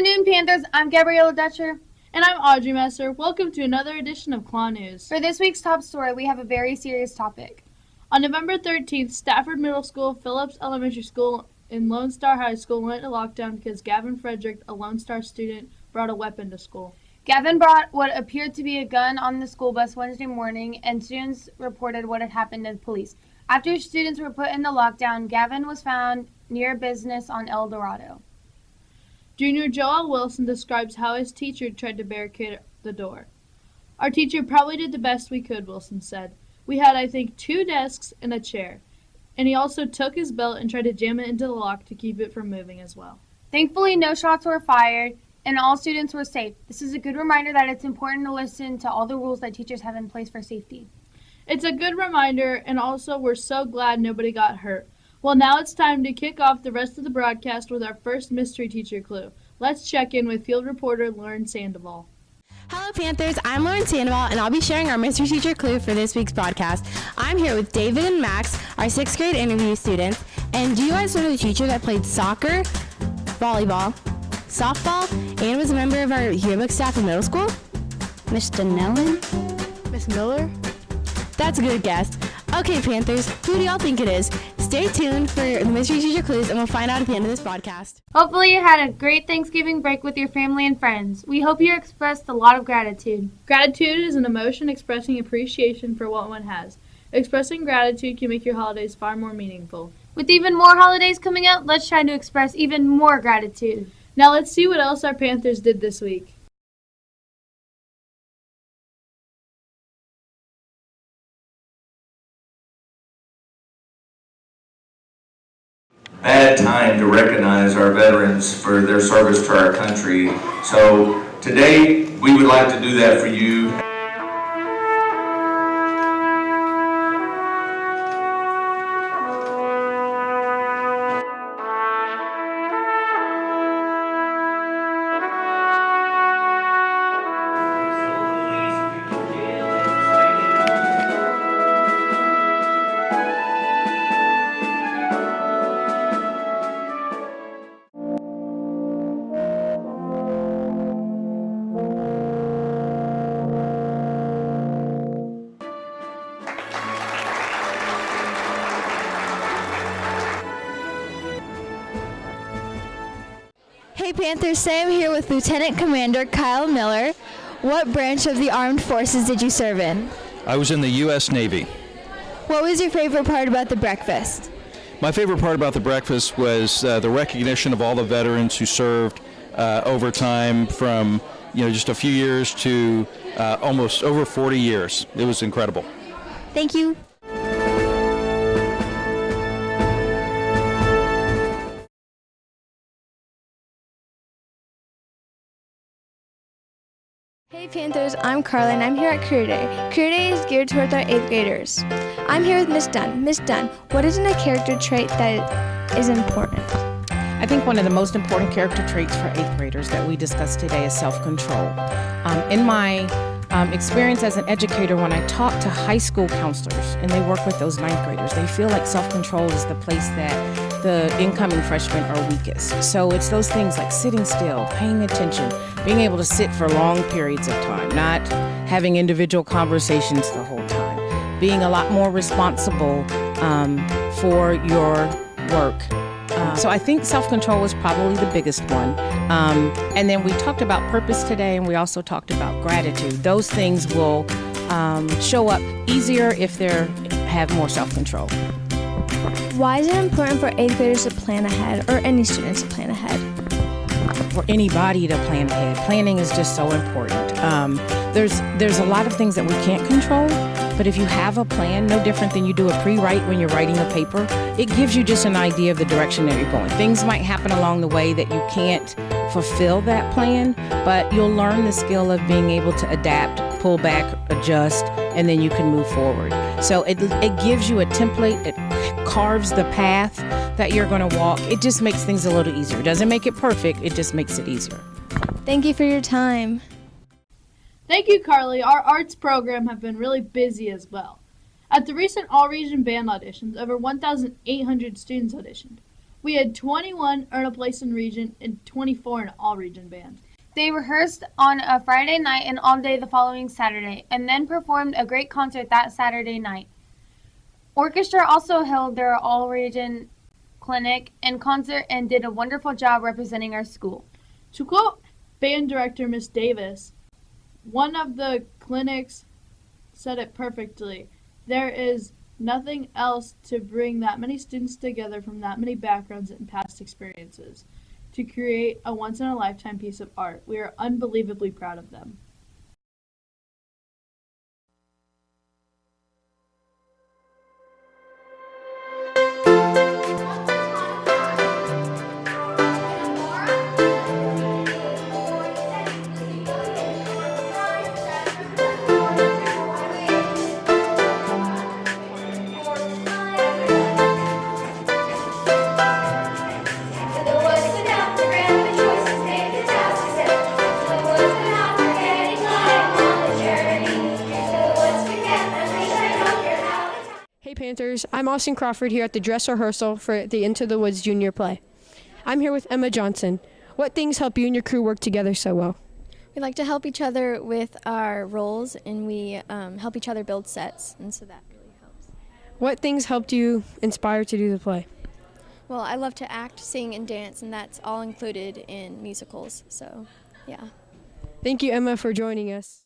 afternoon, Panthers. I'm Gabriella Dutcher. And I'm Audrey Messer. Welcome to another edition of KLAW News. For this week's top story, we have a very serious topic. On November 13th, Stafford Middle School, Phillips Elementary School, and Lone Star High School went into lockdown because Gavin Frederick, a Lone Star student, brought a weapon to school. Gavin brought what appeared to be a gun on the school bus Wednesday morning, and students reported what had happened to the police. After students were put in the lockdown, Gavin was found near a business on El Dorado. Junior Joel Wilson describes how his teacher tried to barricade the door. Our teacher probably did the best we could, Wilson said. We had, I think, 2 desks and a chair. And he also took his belt and tried to jam it into the lock to keep it from moving as well. Thankfully, no shots were fired, and all students were safe. This is a good reminder that it's important to listen to all the rules that teachers have in place for safety. It's a good reminder, and also we're so glad nobody got hurt. Well, now it's time to kick off the rest of the broadcast with our first mystery teacher clue. Let's check in with field reporter Lauren Sandoval. Hello Panthers, I'm Lauren Sandoval, and I'll be sharing our mystery teacher clue for this week's broadcast. I'm here with David and Max, our 6th grade interview students. And do you guys know the teacher that played soccer, volleyball, softball, and was a member of our yearbook staff in middle school? Miss Donnellan? Miss Miller? That's a good guess. Okay, Panthers, who do y'all think it is? Stay tuned for the mystery teacher clues, and we'll find out at the end of this broadcast. Hopefully you had a great Thanksgiving break with your family and friends. We hope you expressed a lot of gratitude. Gratitude is an emotion expressing appreciation for what one has. Expressing gratitude can make your holidays far more meaningful. With even more holidays coming up, let's try to express even more gratitude. Now let's see what else our Panthers did this week. Bad time to recognize our veterans for their service to our country. So today we would like to do that for you. Hey Panthers, Sam here with Lieutenant Commander Kyle Miller. What branch of the armed forces did you serve in? I was in the U.S. Navy. What was your favorite part about the breakfast? My favorite part about the breakfast was the recognition of all the veterans who served over time from just a few years to almost over 40 years. It was incredible. Thank you. Hey Panthers, I'm Carla and I'm here at Career Day. Career Day is geared towards our 8th graders. I'm here with Miss Dunn. Miss Dunn, what isn't a character trait that is important? I think one of the most important character traits for 8th graders that we discussed today is self-control. In my experience as an educator, when I talk to high school counselors and they work with those 9th graders, they feel like self-control is the place that the incoming freshmen are weakest. So it's those things like sitting still, paying attention, being able to sit for long periods of time, not having individual conversations the whole time, being a lot more responsible for your work. So I think self-control is probably the biggest one. And then we talked about purpose today, and we also talked about gratitude. Those things will show up easier if they have more self-control. Why is it important for 8th graders to plan ahead, or any students to plan ahead? For anybody to plan ahead. Planning is just so important. There's a lot of things that we can't control, but if you have a plan, no different than you do a pre-write when you're writing a paper, it gives you just an idea of the direction that you're going. Things might happen along the way that you can't fulfill that plan, but you'll learn the skill of being able to adapt, pull back, adjust, and then you can move forward. So it gives you a template, it carves the path that you're going to walk. It just makes things a little easier. It doesn't make it perfect, it just makes it easier. Thank you for your time. Thank you, Carly. Our arts program have been really busy as well. At the recent all-region band auditions, over 1,800 students auditioned. We had 21 earn a place in region and 24 in all-region band. They rehearsed on a Friday night and all day the following Saturday, and then performed a great concert that Saturday night. Orchestra also held their all-region clinic and concert and did a wonderful job representing our school. To quote band director Miss Davis, one of the clinics said it perfectly. There is nothing else to bring that many students together from that many backgrounds and past experiences to create a once-in-a-lifetime piece of art. We are unbelievably proud of them. Hey Panthers, I'm Austin Crawford here at the dress rehearsal for the Into the Woods junior play. I'm here with Emma Johnson. What things help you and your crew work together so well? We like to help each other with our roles, and we help each other build sets, and so that really helps. What things helped you inspire to do the play? Well, I love to act, sing, and dance, and that's all included in musicals, so yeah. Thank you, Emma, for joining us.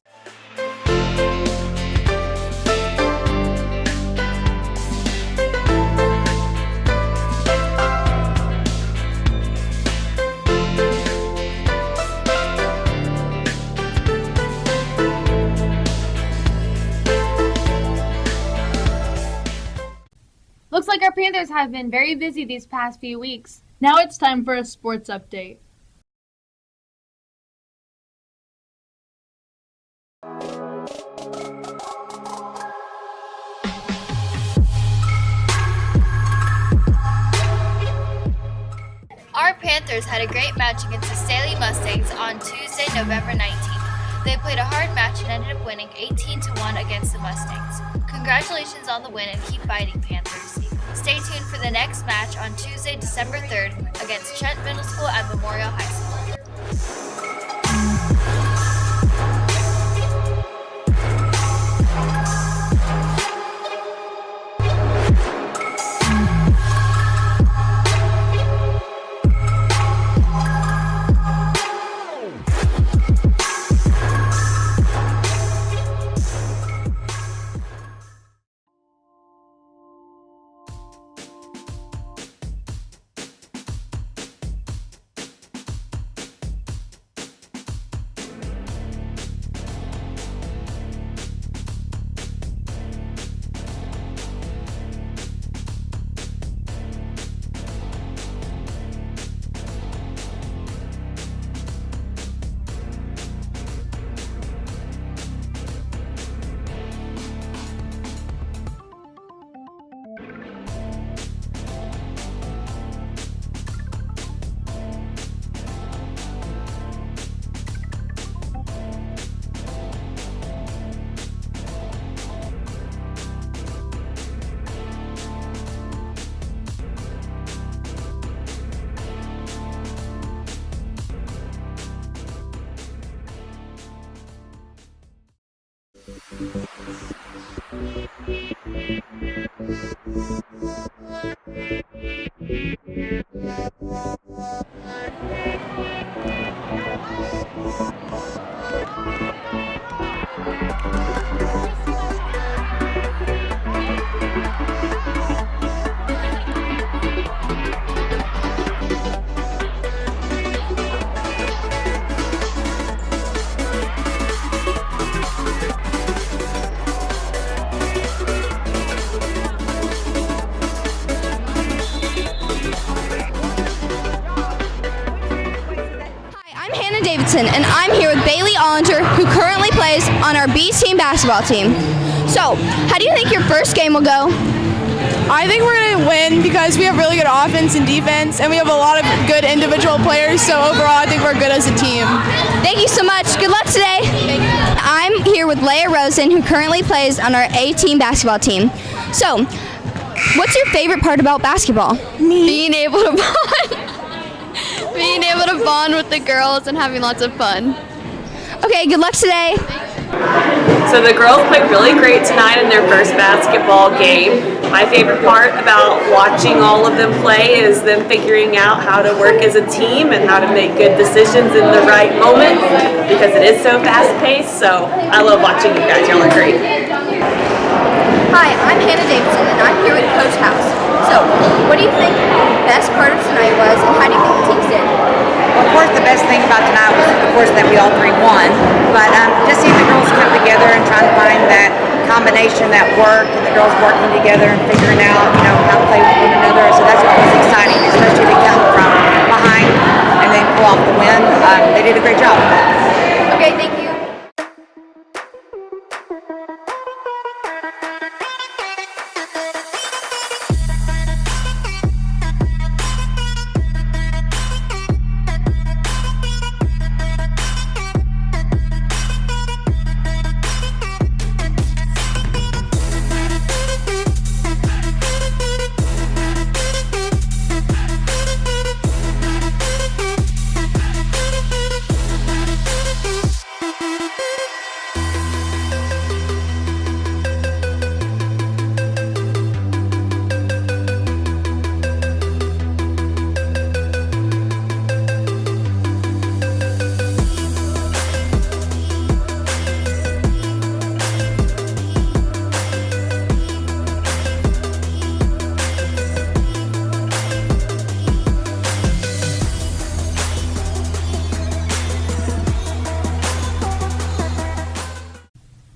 Looks like our Panthers have been very busy these past few weeks. Now it's time for a sports update. Our Panthers had a great match against the Staley Mustangs on Tuesday, November 19th. They played a hard match and ended up winning 18-1 against the Mustangs. Congratulations on the win and keep fighting, Panthers. Stay tuned for the next match on Tuesday, December 3rd against Trent Middle School at Memorial High School. And I'm here with Bailey Ollinger, who currently plays on our B team basketball team. So, how do you think your first game will go? I think we're going to win because we have really good offense and defense, and we have a lot of good individual players, so overall I think we're good as a team. Thank you so much. Good luck today. I'm here with Leia Rosen, who currently plays on our A team basketball team. So, What's your favorite part about basketball? Being able to bond. Being able to bond with the girls and having lots of fun. Okay, good luck today. So the girls played really great tonight in their first basketball game. My favorite part about watching all of them play is them figuring out how to work as a team and how to make good decisions in the right moment because it is so fast-paced. So I love watching you guys. Y'all are great. Hi, I'm Hannah Davidson and I'm here with Coach House. So, what do you think the best part of tonight was and how do you think the teams did? Well, of course, the best thing about tonight was, of course, that we all three won. But just seeing the girls come together and trying to find that combination, that work, and the girls working together and figuring out, how to play with one another. So that's what was exciting, especially to come from behind and then pull off the win. They did a great job. Okay, thank you.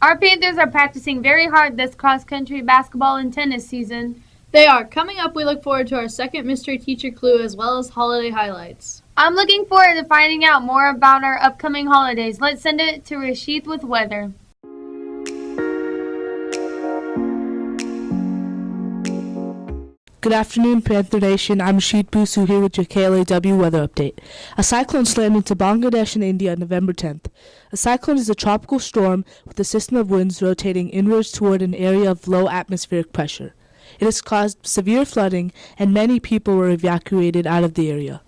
Our Panthers are practicing very hard this cross-country basketball and tennis season. They are. Coming up, we look forward to our second mystery teacher clue as well as holiday highlights. I'm looking forward to finding out more about our upcoming holidays. Let's send it to Rashid with weather. Good afternoon, Panther Nation. I'm Rashid Busu here with your KLAW weather update. A cyclone slammed into Bangladesh and India on November 10th. A cyclone is a tropical storm with a system of winds rotating inwards toward an area of low atmospheric pressure. It has caused severe flooding, and many people were evacuated out of the area.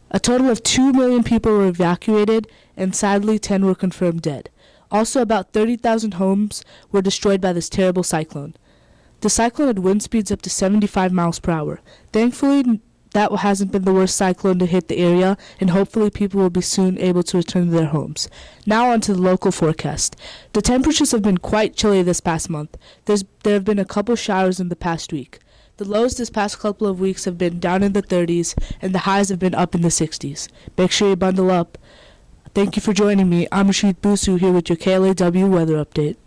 A total of 2 million people were evacuated, and sadly 10 were confirmed dead. Also, about 30,000 homes were destroyed by this terrible cyclone. The cyclone had wind speeds up to 75 miles per hour. Thankfully, that hasn't been the worst cyclone to hit the area, and hopefully people will be soon able to return to their homes. Now on to the local forecast. The temperatures have been quite chilly this past month. There have been a couple showers in the past week. The lows this past couple of weeks have been down in the 30s, and the highs have been up in the 60s. Make sure you bundle up. Thank you for joining me. I'm Rashid Busu here with your KLAW weather update.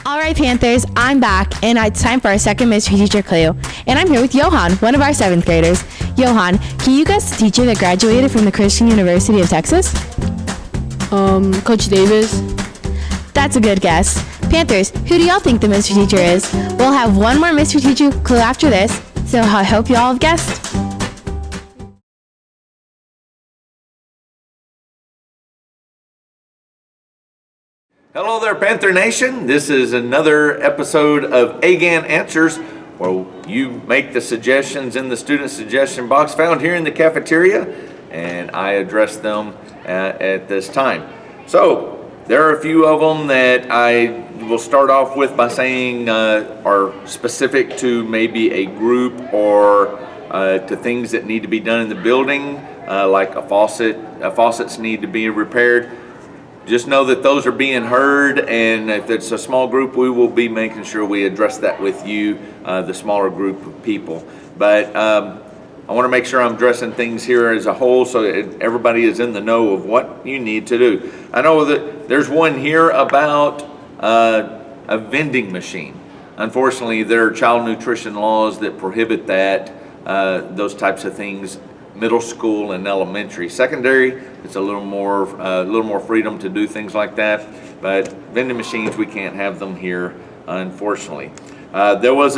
All right, Panthers, I'm back, and it's time for our second mystery teacher clue. And I'm here with Johan, one of our 7th graders. Johan, can you guess the teacher that graduated from the Christian University of Texas? Coach Davis. That's a good guess. Panthers, who do y'all think the mystery teacher is? We'll have one more mystery teacher clue after this, so I hope y'all have guessed. Hello there, Panther Nation. This is another episode of AGAN Answers, where you make the suggestions in the student suggestion box found here in the cafeteria, and I address them at this time. So, there are a few of them that I will start off with by saying are specific to maybe a group or to things that need to be done in the building, like faucets need to be repaired. Just know that those are being heard, and if it's a small group, we will be making sure we address that with you, the smaller group of people. But I want to make sure I'm addressing things here as a whole so that everybody is in the know of what you need to do. I know that there's one here about a vending machine. Unfortunately, there are child nutrition laws that prohibit that, those types of things. Middle school and elementary. Secondary, it's a little more freedom to do things like that. But vending machines, we can't have them here, unfortunately. There was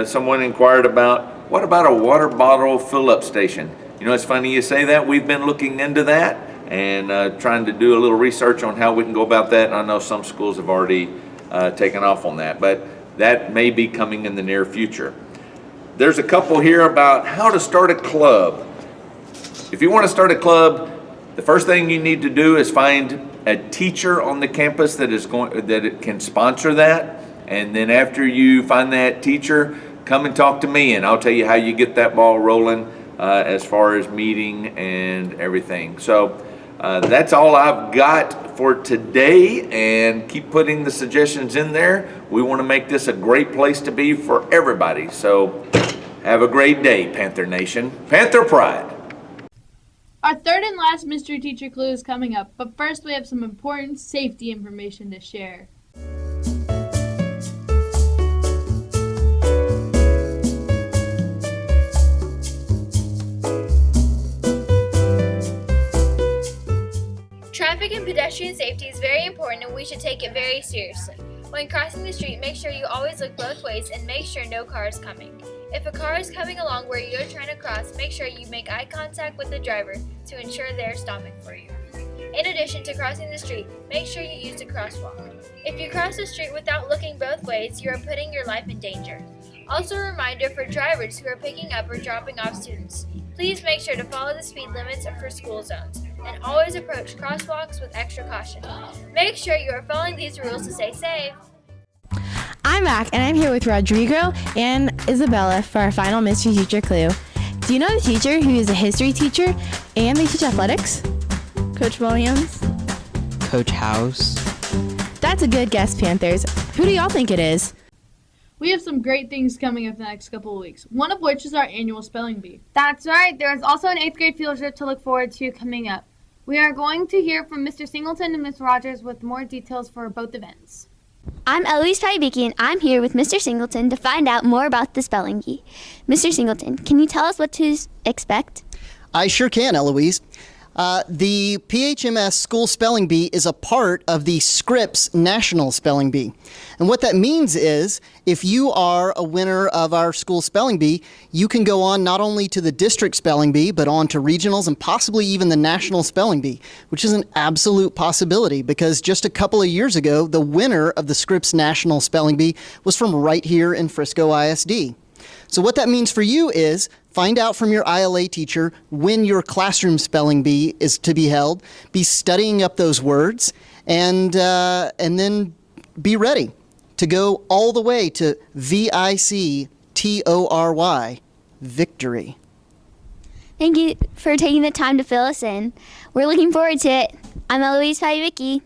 someone inquired about, what about a water bottle fill-up station? You know, it's funny you say that. We've been looking into that and trying to do a little research on how we can go about that. And I know some schools have already taken off on that. But that may be coming in the near future. There's a couple here about how to start a club. If you want to start a club, the first thing you need to do is find a teacher on the campus that it can sponsor that. And then after you find that teacher, come and talk to me and I'll tell you how you get that ball rolling as far as meeting and everything. So that's all I've got for today, and keep putting the suggestions in there. We want to make this a great place to be for everybody. So have a great day, Panther Nation. Panther Pride. Our third and last mystery teacher clue is coming up, but first we have some important safety information to share. Traffic and pedestrian safety is very important and we should take it very seriously. When crossing the street, make sure you always look both ways and make sure no car is coming. If a car is coming along where you're trying to cross, make sure you make eye contact with the driver to ensure they're stopping for you. In addition to crossing the street, make sure you use a crosswalk. If you cross the street without looking both ways, you are putting your life in danger. Also a reminder for drivers who are picking up or dropping off students. Please make sure to follow the speed limits for school zones and always approach crosswalks with extra caution. Make sure you are following these rules to stay safe. I'm Mac, and I'm here with Rodrigo and Isabella for our final mystery teacher clue. Do you know the teacher who is a history teacher and they teach athletics? Coach Williams. Coach House. That's a good guess, Panthers. Who do y'all think it is? We have some great things coming up the next couple of weeks, one of which is our annual spelling bee. That's right. There's also an 8th grade field trip to look forward to coming up. We are going to hear from Mr. Singleton and Ms. Rogers with more details for both events. I'm Eloise Pybicki, and I'm here with Mr. Singleton to find out more about the spelling bee. Mr. Singleton, can you tell us what to expect? I sure can, Eloise. The PHMS School Spelling Bee is a part of the Scripps National Spelling Bee. And what that means is, if you are a winner of our School Spelling Bee, you can go on not only to the District Spelling Bee, but on to regionals and possibly even the National Spelling Bee, which is an absolute possibility because just a couple of years ago, the winner of the Scripps National Spelling Bee was from right here in Frisco ISD. So what that means for you is find out from your ILA teacher when your classroom spelling bee is to be held, be studying up those words, and then be ready to go all the way to VICTORY, victory. Thank you for taking the time to fill us in. We're looking forward to it. I'm Eloise Pybicki.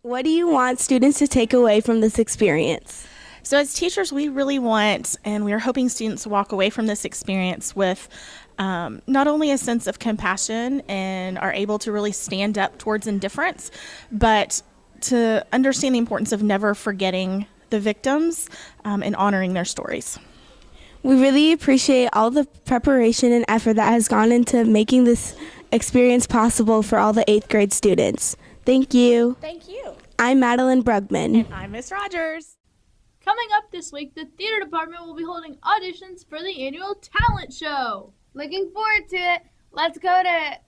What do you want students to take away from this experience? So as teachers, we really want, and we are hoping students walk away from this experience with not only a sense of compassion and are able to really stand up towards indifference, but to understand the importance of never forgetting the victims and honoring their stories. We really appreciate all the preparation and effort that has gone into making this experience possible for all the 8th grade students. Thank you. Thank you. I'm Madeline Brugman. And I'm Miss Rogers. Coming up this week, the theater department will be holding auditions for the annual talent show. Looking forward to it. Let's go to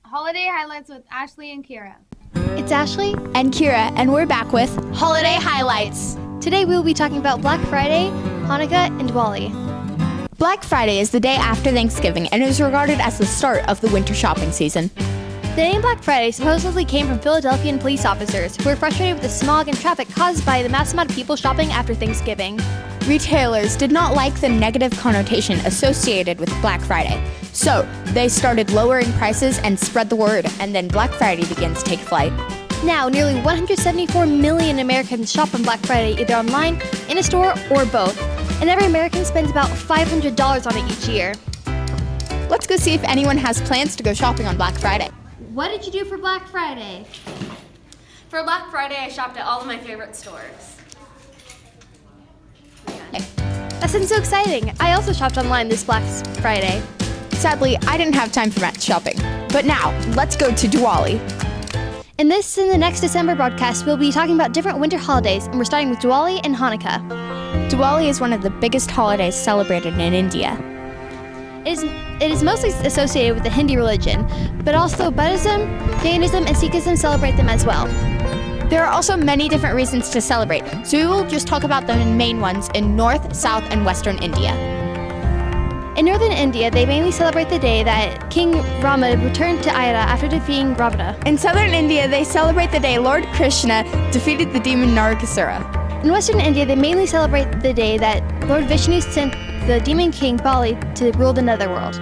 Holiday Highlights with Ashley and Kira. It's Ashley and Kira, and we're back with Holiday Highlights. Today we will be talking about Black Friday, Hanukkah, and Diwali. Black Friday is the day after Thanksgiving and is regarded as the start of the winter shopping season. The name Black Friday supposedly came from Philadelphian police officers who were frustrated with the smog and traffic caused by the mass amount of people shopping after Thanksgiving. Retailers did not like the negative connotation associated with Black Friday, so they started lowering prices and spread the word, and then Black Friday began to take flight. Now, nearly 174 million Americans shop on Black Friday either online, in a store, or both, and every American spends about $500 on it each year. Let's go see if anyone has plans to go shopping on Black Friday. What did you do for Black Friday? For Black Friday, I shopped at all of my favorite stores. That sounds so exciting. I also shopped online this Black Friday. Sadly, I didn't have time for much shopping. But now, let's go to Diwali. In the next December broadcast, we'll be talking about different winter holidays, and we're starting with Diwali and Hanukkah. Diwali is one of the biggest holidays celebrated in India. It is mostly associated with the Hindu religion, but also Buddhism, Jainism, and Sikhism celebrate them as well. There are also many different reasons to celebrate, so we will just talk about the main ones in North, South, and Western India. In northern India, they mainly celebrate the day that King Rama returned to Ayodhya after defeating Ravana. In southern India, they celebrate the day Lord Krishna defeated the demon Narakasura. In western India, they mainly celebrate the day that Lord Vishnu sent the demon king Bali to rule the netherworld.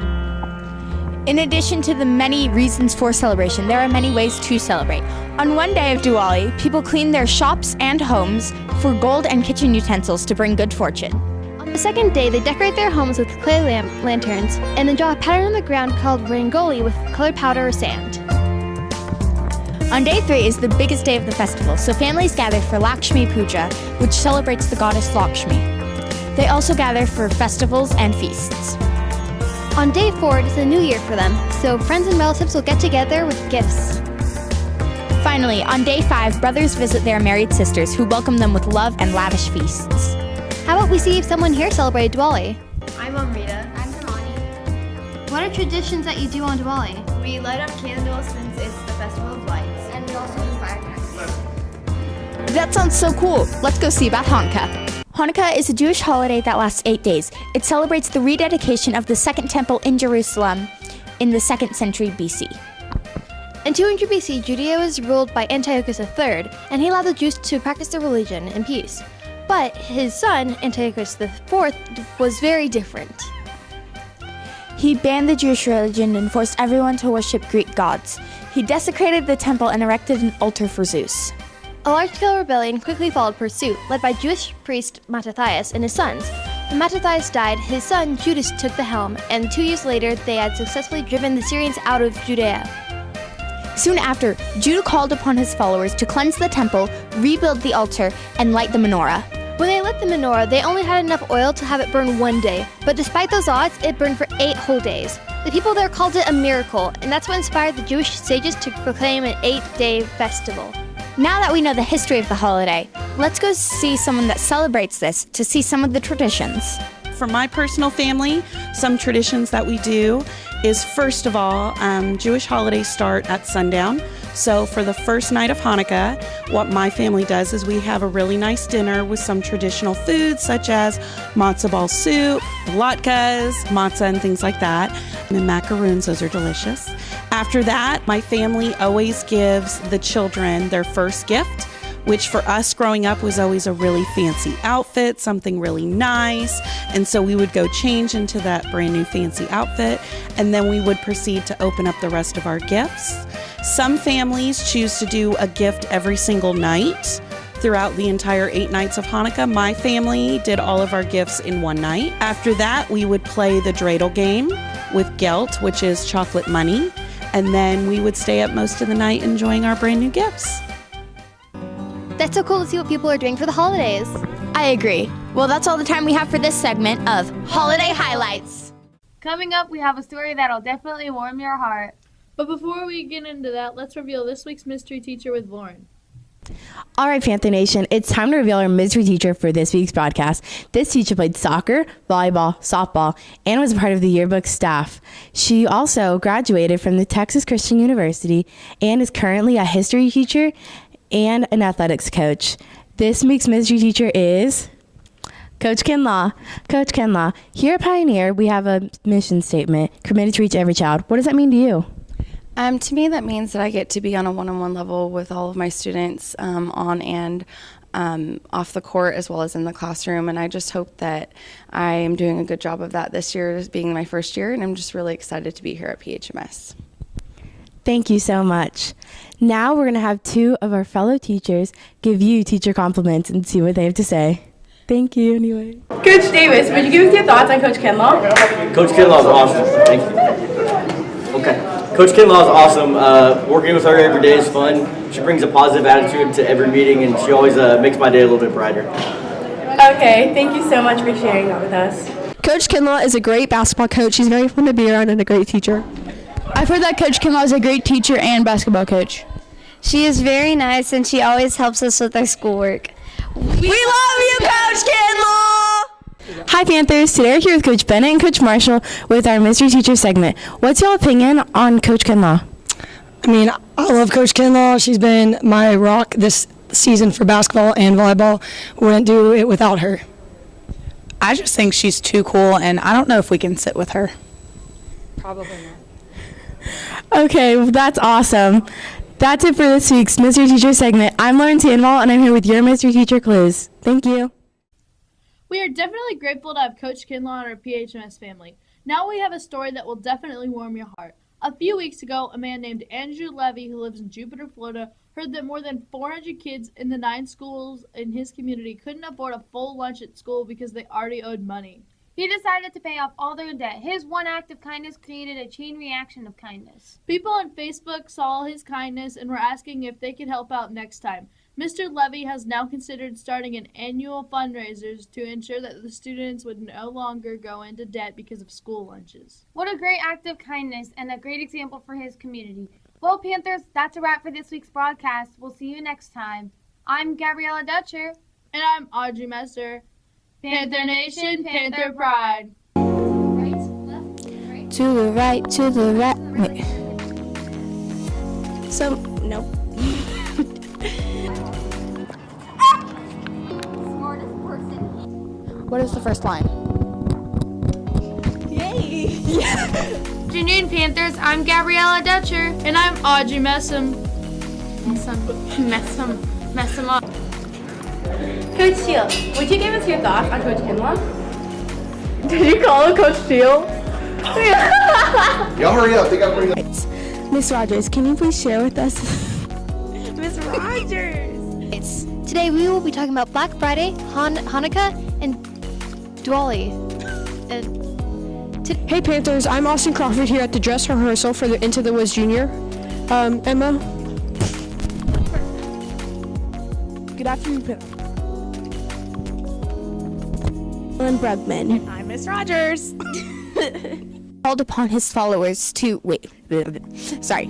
In addition to the many reasons for celebration, there are many ways to celebrate. On one day of Diwali, people clean their shops and homes for gold and kitchen utensils to bring good fortune. On the second day, they decorate their homes with clay lanterns and then draw a pattern on the ground called rangoli with colored powder or sand. On day 3 is the biggest day of the festival, so families gather for Lakshmi Puja, which celebrates the goddess Lakshmi. They also gather for festivals and feasts. On day 4, it is a new year for them, so friends and relatives will get together with gifts. Finally, on day 5, brothers visit their married sisters who welcome them with love and lavish feasts. How about we see if someone here celebrated Diwali? I'm Amrita. I'm Kamani. What are traditions that you do on Diwali? We light up candles since it's the festival of lights. And we also do firecrackers. That sounds so cool. Let's go see about Hanukkah. Hanukkah is a Jewish holiday that lasts 8 days. It celebrates the rededication of the Second Temple in Jerusalem in the 2nd century BC. In 200 BC, Judea was ruled by Antiochus III, and he allowed the Jews to practice their religion in peace. But his son, Antiochus IV, was very different. He banned the Jewish religion and forced everyone to worship Greek gods. He desecrated the temple and erected an altar for Zeus. A large-scale rebellion quickly followed pursuit, led by Jewish priest Mattathias and his sons. When Mattathias died, his son Judas took the helm, and 2 years later they had successfully driven the Syrians out of Judea. Soon after, Judah called upon his followers to cleanse the temple, rebuild the altar, and light the menorah. When they lit the menorah, they only had enough oil to have it burn 1 day, but despite those odds, it burned for 8 whole days. The people there called it a miracle, and that's what inspired the Jewish sages to proclaim an 8-day festival. Now that we know the history of the holiday, let's go see someone that celebrates this to see some of the traditions. For my personal family, some traditions that we do is, first of all, Jewish holidays start at sundown. So for the first night of Hanukkah, what my family does is we have a really nice dinner with some traditional foods such as matzo ball soup, latkes, matzah, and things like that. And macaroons, those are delicious. After that, my family always gives the children their first gift, which for us growing up was always a really fancy outfit, something really nice. And so we would go change into that brand new fancy outfit, and then we would proceed to open up the rest of our gifts. Some families choose to do a gift every single night throughout the entire 8 nights of Hanukkah. My family did all of our gifts in 1 night. After that, we would play the dreidel game with gelt, which is chocolate money. And then we would stay up most of the night enjoying our brand new gifts. That's so cool to see what people are doing for the holidays. I agree. Well, that's all the time we have for this segment of Holiday Highlights. Coming up, we have a story that'll definitely warm your heart. But before we get into that, let's reveal this week's mystery teacher with Lauren. All right, Panther Nation, it's time to reveal our mystery teacher for this week's podcast. This teacher played soccer, volleyball, softball, and was a part of the yearbook staff. She also graduated from the Texas Christian University and is currently a history teacher and an athletics coach. This week's mystery teacher is Coach KLAW. Coach KLAW, here at Pioneer, we have a mission statement, committed to reach every child. What does that mean to you? To me, that means that I get to be on a one-on-one level with all of my students on and off the court as well as in the classroom. And I just hope that I am doing a good job of that this year, being my first year. And I'm just really excited to be here at PHMS. Thank you so much. Now we're going to have 2 of our fellow teachers give you teacher compliments and see what they have to say. Thank you anyway. Coach Davis, would you give us your thoughts on Coach KLAW? Coach KLAW is awesome. Thank you. Okay. Coach KLAW is awesome. Working with her every day is fun. She brings a positive attitude to every meeting, and she always makes my day a little bit brighter. Okay, thank you so much for sharing that with us. Coach KLAW is a great basketball coach. She's very fun to be around and a great teacher. I've heard that Coach KLAW is a great teacher and basketball coach. She is very nice, and she always helps us with our schoolwork. We love you, Coach KLAW! Hi, Panthers. Today we're here with Coach Bennett and Coach Marshall with our mystery teacher segment. What's your opinion on Coach KLAW? I mean, I love Coach KLAW. She's been my rock this season for basketball and volleyball. We wouldn't do it without her. I just think she's too cool, and I don't know if we can sit with her. Probably not. Okay, well, that's awesome. That's it for this week's Mystery Teacher segment. I'm Lauren Sandoval, and I'm here with your Mystery Teacher clues. Thank you. We are definitely grateful to have Coach KLAW and our PHMS family. Now we have a story that will definitely warm your heart. A few weeks ago, a man named Andrew Levy, who lives in Jupiter, Florida, heard that more than 400 kids in the 9 schools in his community couldn't afford a full lunch at school because they already owed money. He decided to pay off all their debt. His one act of kindness created a chain reaction of kindness. People on Facebook saw his kindness and were asking if they could help out next time. Mr. Levy has now considered starting an annual fundraiser to ensure that the students would no longer go into debt because of school lunches. What a great act of kindness and a great example for his community. Well, Panthers, that's a wrap for this week's broadcast. We'll see you next time. I'm Gabriella Dutcher. And I'm Audrey Messer. Panther Nation, Panther Pride. To the right, to the right. Wait. Nope. What is the first line? Yay! Afternoon, Panthers. I'm Gabriella Dutcher. And I'm Audrey Messam. Mess 'em up. Coach Steele, would you give us your thoughts on Coach KLAW? Did you call him Coach Steele? Y'all hurry up. They got hurry up. Miss Rogers, can you please share with us? Miss Rogers! Today we will be talking about Black Friday, Hanukkah, and Diwali. Hey Panthers, I'm Austin Crawford here at the dress rehearsal for the Into the Woods Junior. Emma? Good afternoon, Panthers. Ellen Brugman. I'm Miss Rogers. Called upon his followers to sorry.